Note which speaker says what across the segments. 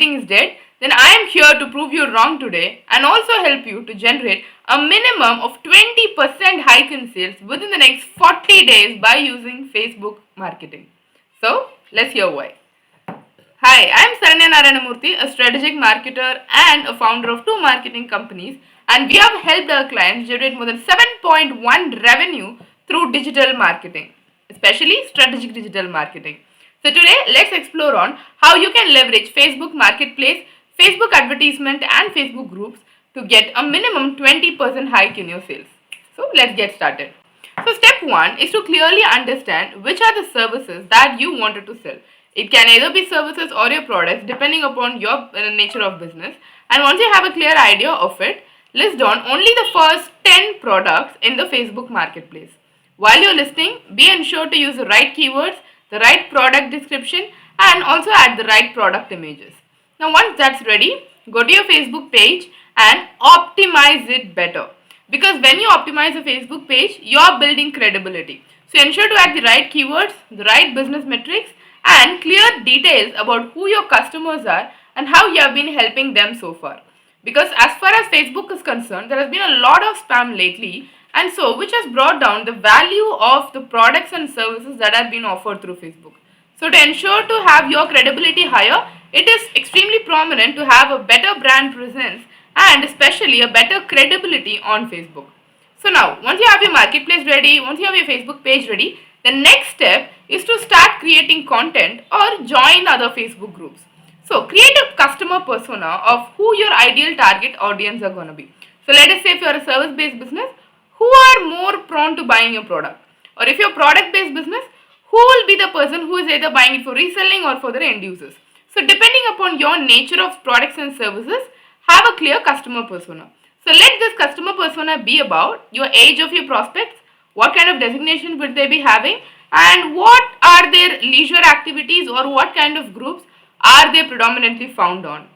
Speaker 1: marketing is dead, then I am here to prove you wrong today and also help you to generate a minimum of 20% hike in sales within the next 40 days by using Facebook marketing. So, let's hear why. Hi, I am Saranya Narayana Moorthy, a strategic marketer and a founder of two marketing companies, and we have helped our clients generate more than 7.1 revenue through digital marketing, especially strategic digital marketing. So today, let's explore on how you can leverage Facebook Marketplace, Facebook advertisement and Facebook groups to get a minimum 20% hike in your sales. So let's get started. So step 1 is to clearly understand which are the services that you wanted to sell. It can either be services or your products depending upon your nature of business. And once you have a clear idea of it, list down only the first 10 products in the Facebook Marketplace. While you're listing, be ensured to use the right keywords, the right product description, and also add the right product images. Now once that's ready, go to your Facebook page and optimize it better. Because when you optimize a Facebook page, you're building credibility. So ensure to add the right keywords, the right business metrics, and clear details about who your customers are and how you have been helping them so far. Because as far as Facebook is concerned, there has been a lot of spam lately, and so which has brought down the value of the products and services that are being offered through Facebook. So to ensure to have your credibility higher, it is extremely prominent to have a better brand presence and especially a better credibility on Facebook. So now, once you have your marketplace ready, once you have your Facebook page ready, the next step is to start creating content or join other Facebook groups. So create a customer persona of who your ideal target audience are going to be. So let us say if you are a service-based business, who are more prone to buying your product? Or if you're a product-based business, who will be the person who is either buying it for reselling or for the end users? So depending upon your nature of products and services, have a clear customer persona. So let this customer persona be about your age of your prospects, what kind of designation would they be having, and what are their leisure activities or what kind of groups are they predominantly found on.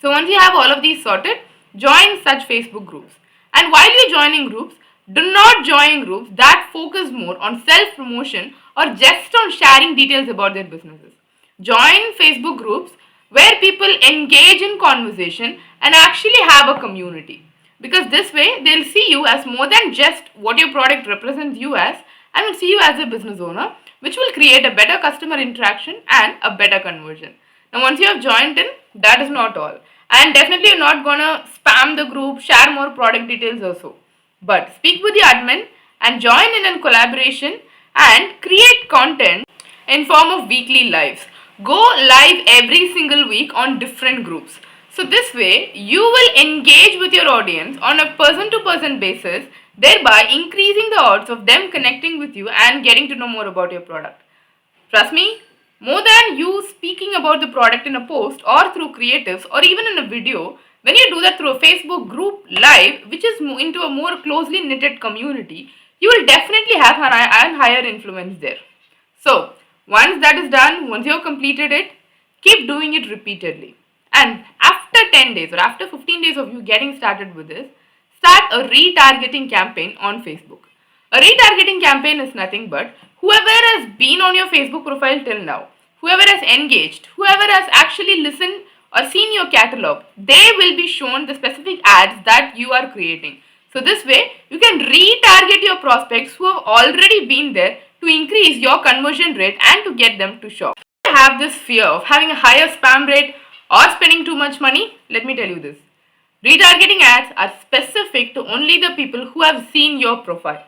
Speaker 1: So once you have all of these sorted, join such Facebook groups. And while you're joining groups, do not join groups that focus more on self-promotion or just on sharing details about their businesses. Join Facebook groups where people engage in conversation and actually have a community. Because this way, they'll see you as more than just what your product represents you as, and will see you as a business owner, which will create a better customer interaction and a better conversion. Now, once you have joined in, that is not all. And definitely you're not gonna spam the group, share more product details also. But speak with the admin and join in collaboration and create content in form of weekly lives. Go live every single week on different groups. So this way, you will engage with your audience on a person-to-person basis, thereby increasing the odds of them connecting with you and getting to know more about your product. Trust me, more than you speaking about the product in a post or through creatives or even in a video, when you do that through a Facebook group live, which is into a more closely knitted community, you will definitely have an higher influence there. So, once that is done, once you have completed it, keep doing it repeatedly. And after 10 days or after 15 days of you getting started with this, start a retargeting campaign on Facebook. A retargeting campaign is nothing but whoever has been on your Facebook profile till now, whoever has engaged, whoever has actually listened or seen your catalog, they will be shown the specific ads that you are creating. So this way, you can retarget your prospects who have already been there to increase your conversion rate and to get them to shop. If you have this fear of having a higher spam rate or spending too much money, let me tell you this. Retargeting ads are specific to only the people who have seen your profile,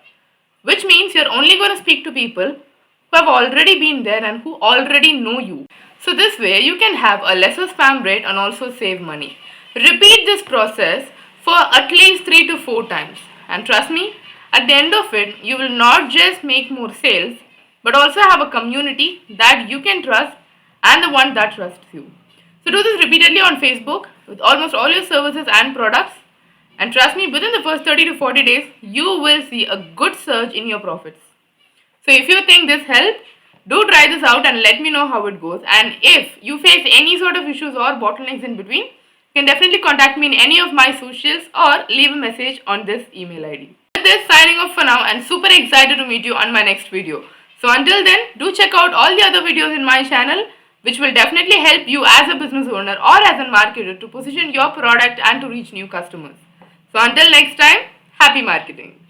Speaker 1: which means you're only going to speak to people who have already been there and who already know you. So this way, you can have a lesser spam rate and also save money. Repeat this process for at least 3 to 4 times. And trust me, at the end of it, you will not just make more sales, but also have a community that you can trust and the one that trusts you. So do this repeatedly on Facebook with almost all your services and products. And trust me, within the first 30 to 40 days, you will see a good surge in your profits. So if you think this helped, do try this out and let me know how it goes. And if you face any sort of issues or bottlenecks in between, you can definitely contact me in any of my socials or leave a message on this email ID. With this, signing off for now and super excited to meet you on my next video. So until then, do check out all the other videos in my channel. which will definitely help you as a business owner or as a marketer to position your product and to reach new customers. So until next time, happy marketing.